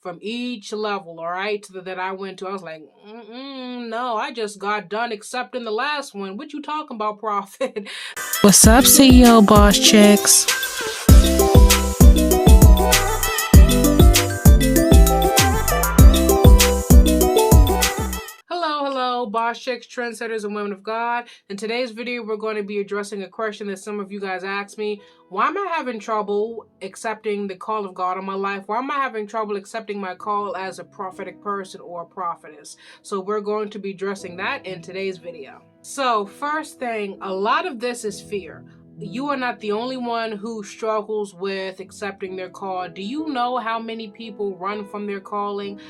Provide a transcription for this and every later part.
from each level, all right, that I went to. I was like, no, I just got done accepting the last one. What you talking about, Prophet? What's up, CEO Boss Chicks? Hello, boss chicks, trendsetters, and women of God. In today's video, we're going to be addressing a question that some of you guys asked me. Why am I having trouble accepting the call of God on my life? Why am I having trouble accepting my call as a prophetic person or a prophetess? So we're going to be addressing that in today's video. So first thing, a lot of this is fear. You are not the only one who struggles with accepting their call. Do you know how many people run from their calling?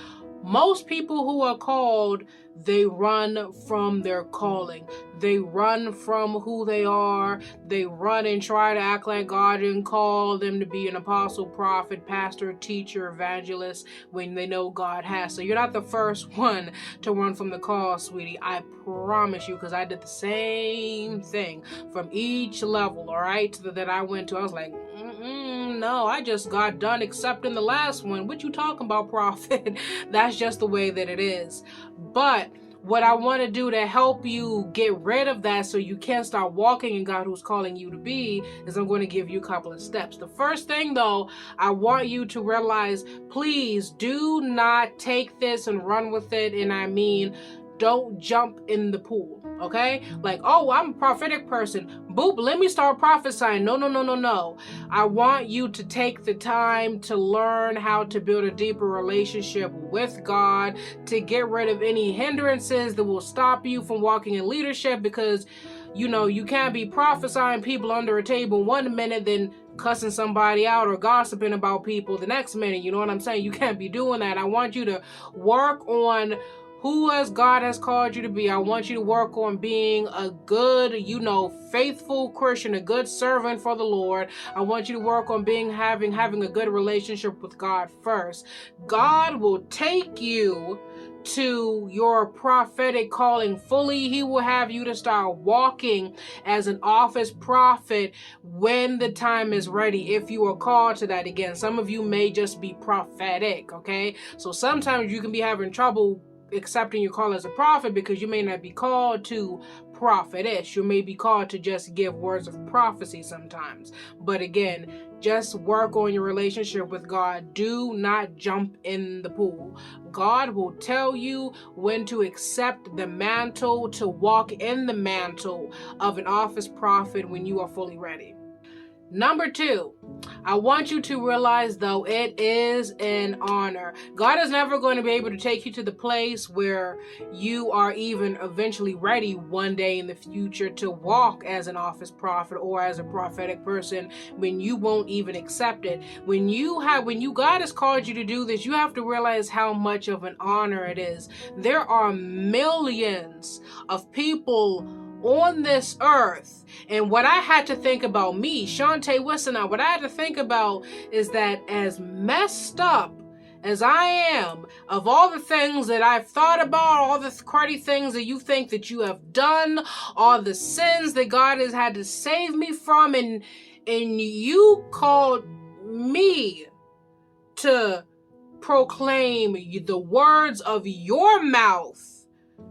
Most people who are called, they run from their calling. They run from who they are. They run and try to act like God didn't call them to be an apostle, prophet, pastor, teacher, evangelist when they know God has. So you're not the first one to run from the call, sweetie. I promise you, because I did the same thing from each level, all right, that I went to. I was like, no, I just got done accepting the last one. What you talking about, Prophet? That's just the way that it is. But what I want to do to help you get rid of that so you can start walking in God who's calling you to be is I'm going to give you a couple of steps. The first thing, though, I want you to realize, please do not take this and run with it. And I mean, don't jump in the pool, okay? Like, oh, I'm a prophetic person. Boop, let me start prophesying. No. I want you to take the time to learn how to build a deeper relationship with God, to get rid of any hindrances that will stop you from walking in leadership, because, you know, you can't be prophesying people under a table one minute, then cussing somebody out or gossiping about people the next minute. You know what I'm saying? You can't be doing that. I want you to work on who as God has called you to be. I want you to work on being a good, faithful Christian, a good servant for the Lord. I want you to work on having a good relationship with God first. God will take you to your prophetic calling fully. He will have you to start walking as an office prophet when the time is ready, if you are called to that. Again, some of you may just be prophetic, okay? So sometimes you can be having trouble accepting your call as a prophet because you may not be called to prophetess. You may be called to just give words of prophecy sometimes. But again, just work on your relationship with God. Do not jump in the pool. God will tell you when to accept the mantle, to walk in the mantle of an office prophet when you are fully ready. Number 2, I want you to realize, though, it is an honor. God is never going to be able to take you to the place where you are even eventually ready one day in the future to walk as an office prophet or as a prophetic person when you won't even accept it. When God has called you to do this, you have to realize how much of an honor it is. There are millions of people on this earth, and what I had to think about me, Shantae Wissonow, what I had to think about is that as messed up as I am, of all the things that I've thought about, all the cruddy things that you think that you have done, all the sins that God has had to save me from, and you called me to proclaim the words of your mouth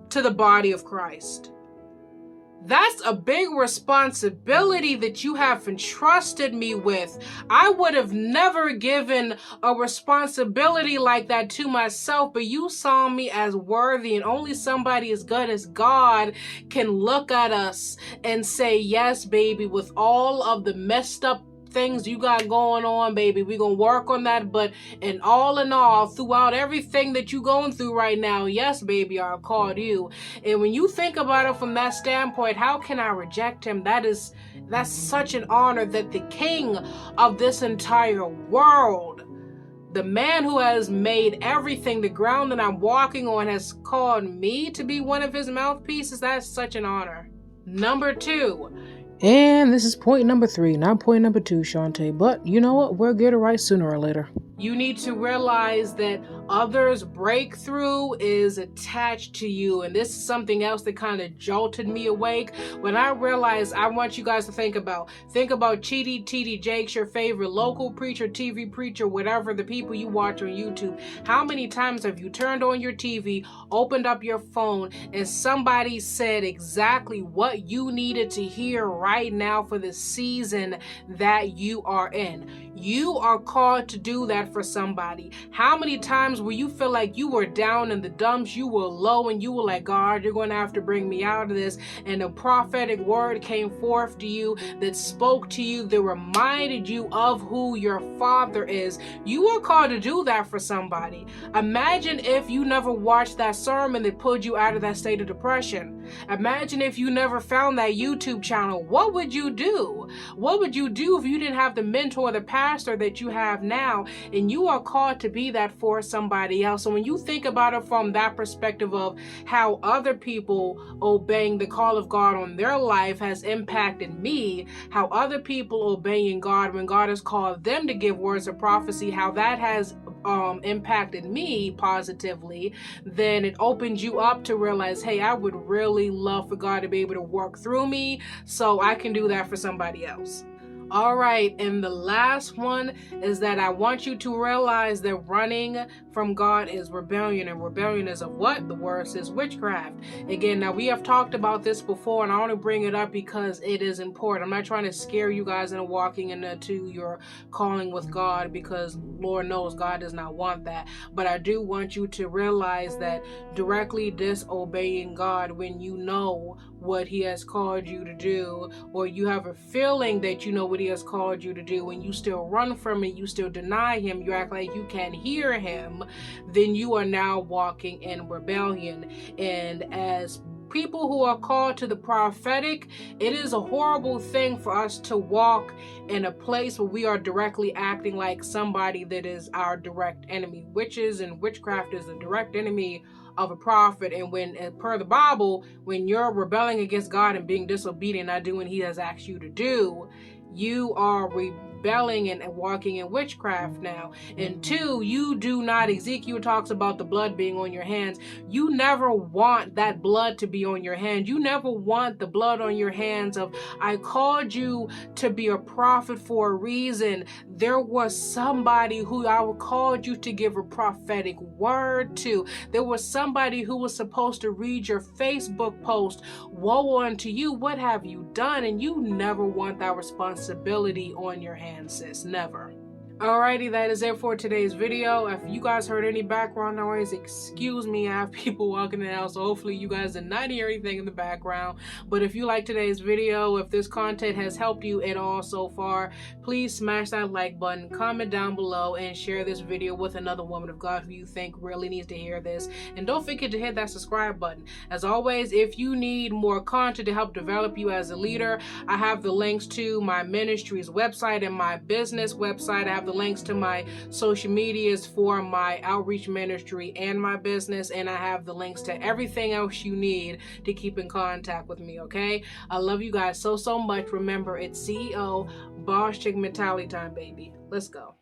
to the body of Christ. That's a big responsibility that you have entrusted me with. I would have never given a responsibility like that to myself, but you saw me as worthy, and only somebody as good as God can look at us and say, yes, baby, with all of the messed up things you got going on, baby, we're gonna work on that. But in all, throughout everything that you going through right now, yes, baby, I called you. And when you think about it from that standpoint, how can I reject him? That's such an honor that the king of this entire world, the man who has made everything, the ground that I'm walking on, has called me to be one of his mouthpieces. That's such an honor. Number 2. And this is point number 3, not point number 2, Shantae. But you know what? We'll get it right sooner or later. You need to realize that others' breakthrough is attached to you. And this is something else that kind of jolted me awake. When I realized, I want you guys to think about Chidi, TD Jakes, your favorite local preacher, TV preacher, whatever, the people you watch on YouTube. How many times have you turned on your TV, opened up your phone, and somebody said exactly what you needed to hear right now for the season that you are in? You are called to do that for somebody. How many times will you feel like you were down in the dumps, you were low, and you were like, God, you're going to have to bring me out of this, and a prophetic word came forth to you that spoke to you, that reminded you of who your Father is? You are called to do that for somebody. Imagine if you never watched that sermon that pulled you out of that state of depression. Imagine if you never found that YouTube channel. What would you do? What would you do if you didn't have the mentor, the pastor that you have now? And you are called to be that for somebody else. So when you think about it from that perspective of how other people obeying the call of God on their life has impacted me, how other people obeying God when God has called them to give words of prophecy, how that has impacted me positively, then it opens you up to realize, hey, I would really love for God to be able to work through me so I can do that for somebody else. All right, and the last one is that I want you to realize that running from God is rebellion, and rebellion is of what? The word says witchcraft. Again, now we have talked about this before, and I want to bring it up because it is important. I'm not trying to scare you guys into walking into your calling with God, because Lord knows God does not want that. But I do want you to realize that directly disobeying God when you know what He has called you to do, or you have a feeling that you know what He has called you to do, and you still run from it, you still deny Him, you act like you can't hear Him, then you are now walking in rebellion. And as people who are called to the prophetic, it is a horrible thing for us to walk in a place where we are directly acting like somebody that is our direct enemy. Witches and witchcraft is the direct enemy of a prophet. And when, per the Bible, when you're rebelling against God and being disobedient, not doing what He has asked you to do, you are rebelling and walking in witchcraft now. And two, you do not, Ezekiel talks about the blood being on your hands. You never want that blood to be on your hands. You never want the blood on your hands of, I called you to be a prophet for a reason. There was somebody who I called you to give a prophetic word to. There was somebody who was supposed to read your Facebook post. Woe unto you, what have you done? And you never want that responsibility on your hands, sis. Never. Alrighty, that is it for today's video. If you guys heard any background noise, excuse me, I have people walking in the house, so hopefully you guys did not hear anything in the background. But if you like today's video, if this content has helped you at all so far, please smash that like button, comment down below, and share this video with another woman of God who you think really needs to hear this. And don't forget to hit that subscribe button. As always, if you need more content to help develop you as a leader, I have the links to my ministry's website and my business website. I have the links to my social medias for my outreach ministry and my business, and I have the links to everything else you need to keep in contact with me, okay? I love you guys so much. Remember, it's CEO Boss Chick mentality time, baby. Let's go.